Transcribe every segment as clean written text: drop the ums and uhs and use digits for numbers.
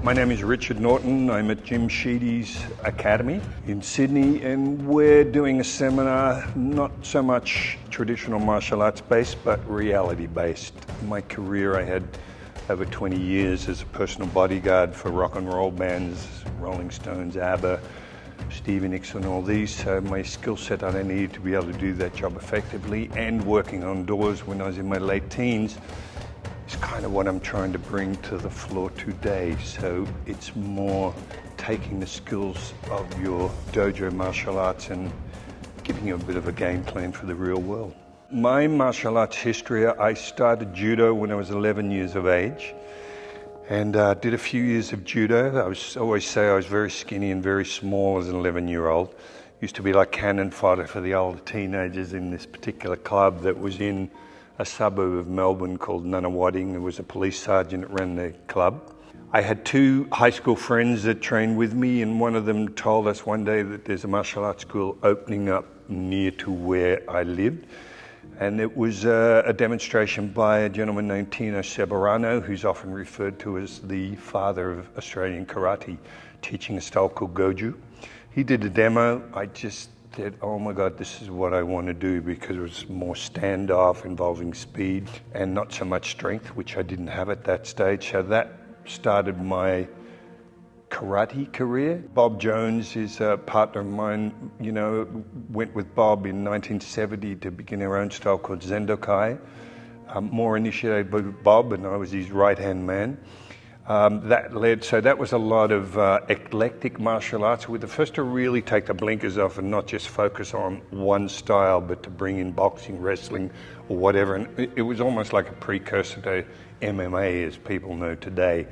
My name is Richard Norton. I'm at Jim Sheedy's Academy in Sydney, and we're doing a seminar, not so much traditional martial arts based, but reality based. In my career, I had over 20 years as a personal bodyguard for rock and roll bands, Rolling Stones, ABBA, Stevie Nicks and all these, so my skill set I needed to be able to do that job effectively, and working on doors when I was in my late teens is kind of what I'm trying to bring to the floor today. So it's more taking the skills of your dojo martial arts and giving you a bit of a game plan for the real world. My martial arts history, I started judo when I was 11 years of age, and did a few years of judo. I always say I was very skinny and very small as an 11-year-old. Used to be like cannon fodder for the older teenagers in this particular club that was in a suburb of Melbourne called Nunawading. There was a police sergeant that ran the club. I had two high school friends that trained with me, and one of them told us one day that there's a martial arts school opening up near to where I lived. And it was a demonstration by a gentleman named Tino Seberano, who's often referred to as the father of Australian karate, teaching a style called Goju. He did a demo. I just said, oh my God, this is what I want to do, because it was more standoff involving speed and not so much strength, which I didn't have at that stage. So that started my karate career. Bob Jones is a partner of mine. You know, went with Bob in 1970 to begin our own style called Zendokai. More initiated by Bob, and I was his right-hand man. So that was a lot of eclectic martial arts. We were the first to really take the blinkers off and not just focus on one style, but to bring in boxing, wrestling, or whatever. And it was almost like a precursor to MMA, as people know today.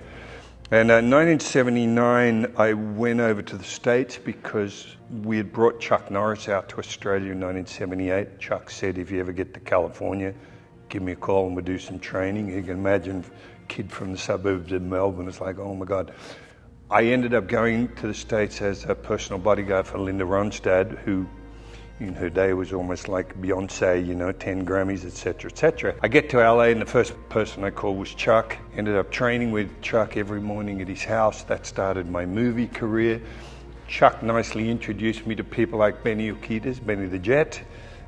And in 1979, I went over to the States because we had brought Chuck Norris out to Australia in 1978. Chuck said, if you ever get to California, give me a call and we'll do some training. You can imagine a kid from the suburbs of Melbourne. It's like, oh my God. I ended up going to the States as a personal bodyguard for Linda Ronstadt, who in her day was almost like Beyonce, you know, 10 Grammys, etc., etc. I get to LA and the first person I called was Chuck. Ended up training with Chuck every morning at his house. That started my movie career. Chuck nicely introduced me to people like Benny Urquidez, Benny the Jet,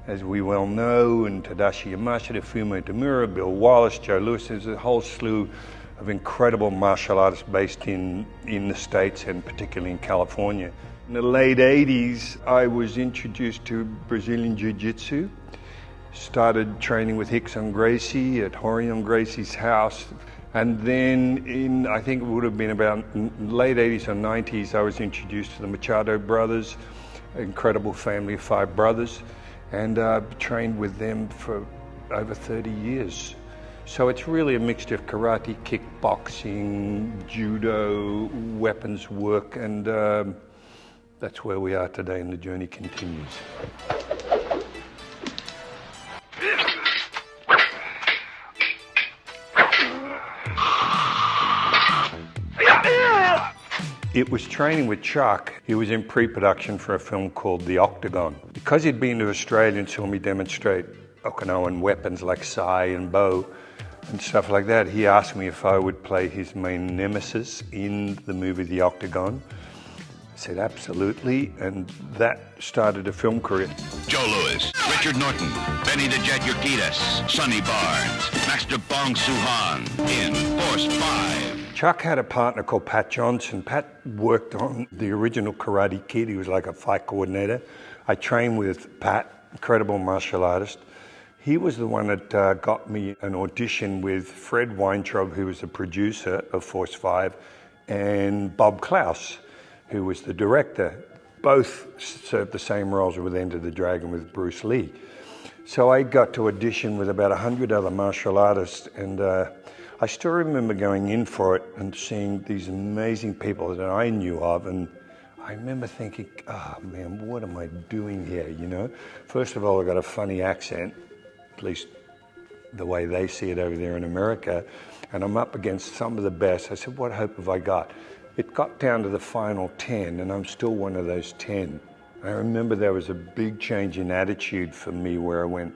as we well know, and Tadashi Yamashita, Fumo Tamura, Bill Wallace, Joe Louis. There's a whole slew of incredible martial artists based in the States and particularly in California. In the late 80s, I was introduced to Brazilian Jiu-Jitsu. Started training with Rickson Gracie at Horion Gracie's house. And then I think it would have been about late 80s or 90s, I was introduced to the Machado brothers, incredible family of 5 brothers, and trained with them for over 30 years. So it's really a mixture of karate, kickboxing, judo, weapons work, and that's where we are today, and the journey continues. It was training with Chuck. He was in pre-production for a film called The Octagon. Because he'd been to Australia and saw me demonstrate Okinawan weapons like sai and bow and stuff like that, he asked me if I would play his main nemesis in the movie The Octagon. I said absolutely, and that started a film career. Joe Louis, Richard Norton, Benny the Jet Urquidez, Sonny Barnes, Master Bong Suhan in Force 5. Chuck had a partner called Pat Johnson. Pat worked on the original Karate Kid. He was like a fight coordinator. I trained with Pat, incredible martial artist. He was the one that got me an audition with Fred Weintraub, who was the producer of Force 5, and Bob Klaus, who was the director. Both served the same roles with Enter the Dragon with Bruce Lee. So I got to audition with about 100 other martial artists, and I still remember going in for it and seeing these amazing people that I knew of, and I remember thinking, oh man, what am I doing here, you know? First of all, I got a funny accent, at least the way they see it over there in America, and I'm up against some of the best. I said, what hope have I got? It got down to the final 10, and I'm still one of those 10. I remember there was a big change in attitude for me where I went,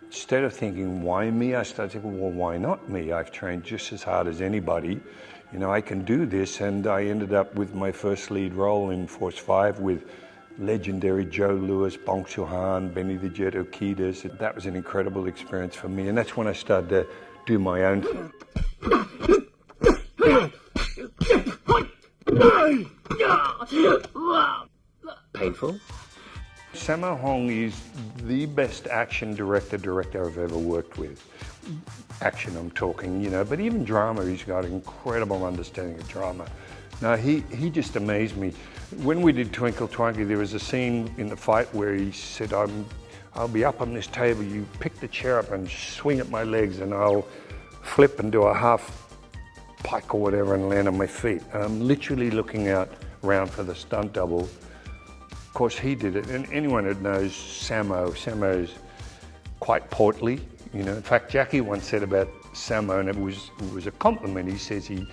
instead of thinking, why me? I started thinking, well, why not me? I've trained just as hard as anybody. you know, I can do this, and I ended up with my first lead role in Force 5 with legendary Joe Louis, Bong Joon-ho, Benny the Jet Urquidez. That was an incredible experience for me, and that's when I started to do my own thing. Painful? Sammo Hung is the best action director I've ever worked with. Action, I'm talking, you know, but even drama, he's got an incredible understanding of drama. Now, he just amazed me. When we did Twinkle Twinkle, there was a scene in the fight where he said, I'll be up on this table, you pick the chair up and swing at my legs, and I'll flip and do a half pike or whatever and land on my feet. And I'm literally looking out around for the stunt double. Of course, he did it, and anyone that knows Sammo's quite portly, you know. In fact, Jackie once said about Sammo, and it was a compliment, he says he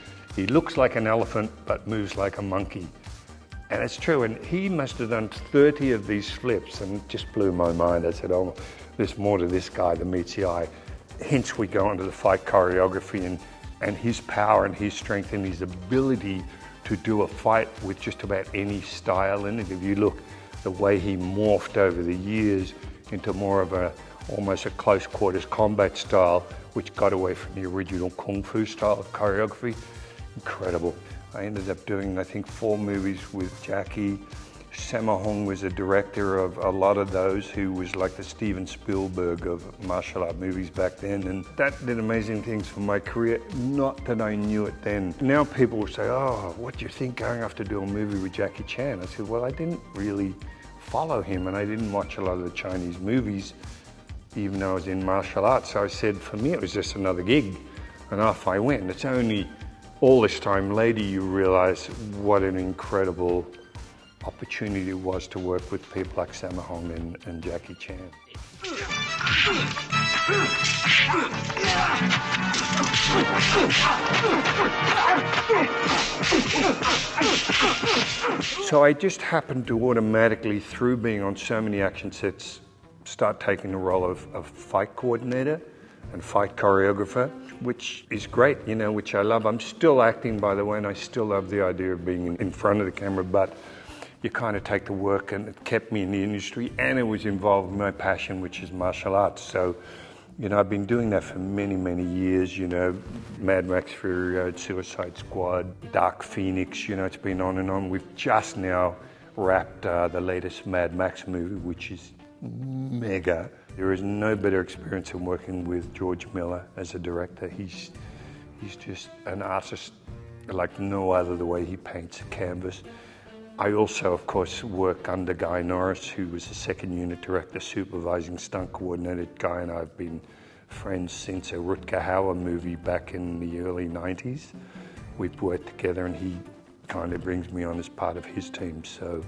looks like an elephant but moves like a monkey. And it's true, and he must have done 30 of these flips, and it just blew my mind. I said, oh, there's more to this guy than meets the eye. Hence we go into the fight choreography and his power and his strength and his ability to do a fight with just about any style in it. If you look, the way he morphed over the years into more of almost a close quarters combat style, which got away from the original Kung Fu style of choreography. Incredible. I ended up doing, I think, 4 movies with Jackie. Sammo Hung was a director of a lot of those, who was like the Steven Spielberg of martial art movies back then, and that did amazing things for my career, not that I knew it then. Now people will say, oh, what do you think going off to do a movie with Jackie Chan? I said, well, I didn't really follow him, and I didn't watch a lot of the Chinese movies, even though I was in martial arts. So I said, for me, it was just another gig, and off I went. It's only all this time later you realize what an incredible opportunity it was to work with people like Sammo Hung and Jackie Chan. So I just happened to automatically, through being on so many action sets, start taking the role of fight coordinator and fight choreographer, which is great, you know, which I love. I'm still acting, by the way, and I still love the idea of being in front of the camera, but you kind of take the work, and it kept me in the industry, and it was involved in my passion, which is martial arts. So, you know, I've been doing that for many, many years, you know, Mad Max Fury Road, Suicide Squad, Dark Phoenix, you know, it's been on and on. We've just now wrapped the latest Mad Max movie, which is mega. There is no better experience than working with George Miller as a director. He's just an artist like no other, the way he paints a canvas. I also, of course, work under Guy Norris, who was a second unit director, supervising stunt coordinator. Guy and I have been friends since a Rutger Hauer movie back in the early 90s. We've worked together, and he kind of brings me on as part of his team. So,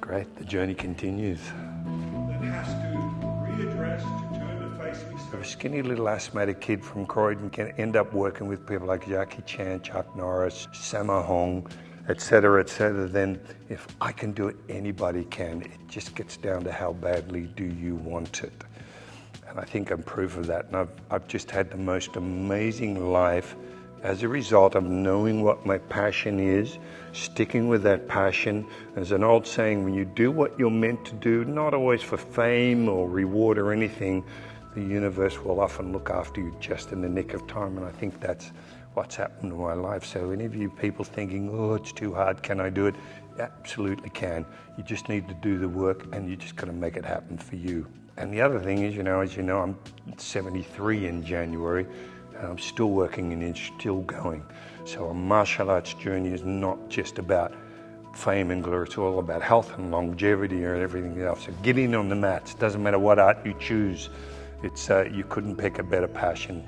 great, the journey continues. That has to readdress, to turn the face. A skinny little asthmatic kid from Croydon can end up working with people like Jackie Chan, Chuck Norris, Sammo Hung, etc., then if I can do it, anybody can. It just gets down to how badly do you want it. And I think I'm proof of that. And I've just had the most amazing life as a result of knowing what my passion is, sticking with that passion. There's an old saying, when you do what you're meant to do, not always for fame or reward or anything, the universe will often look after you just in the nick of time. And I think that's what's happened in my life. So any of you people thinking, oh, it's too hard, can I do it? You absolutely can. You just need to do the work, and you just got to make it happen for you. And the other thing is, as you know, I'm 73 in January, and I'm still working and still going. So a martial arts journey is not just about fame and glory, it's all about health and longevity and everything else. So get in on the mats. Doesn't matter what art you choose. It's you couldn't pick a better passion.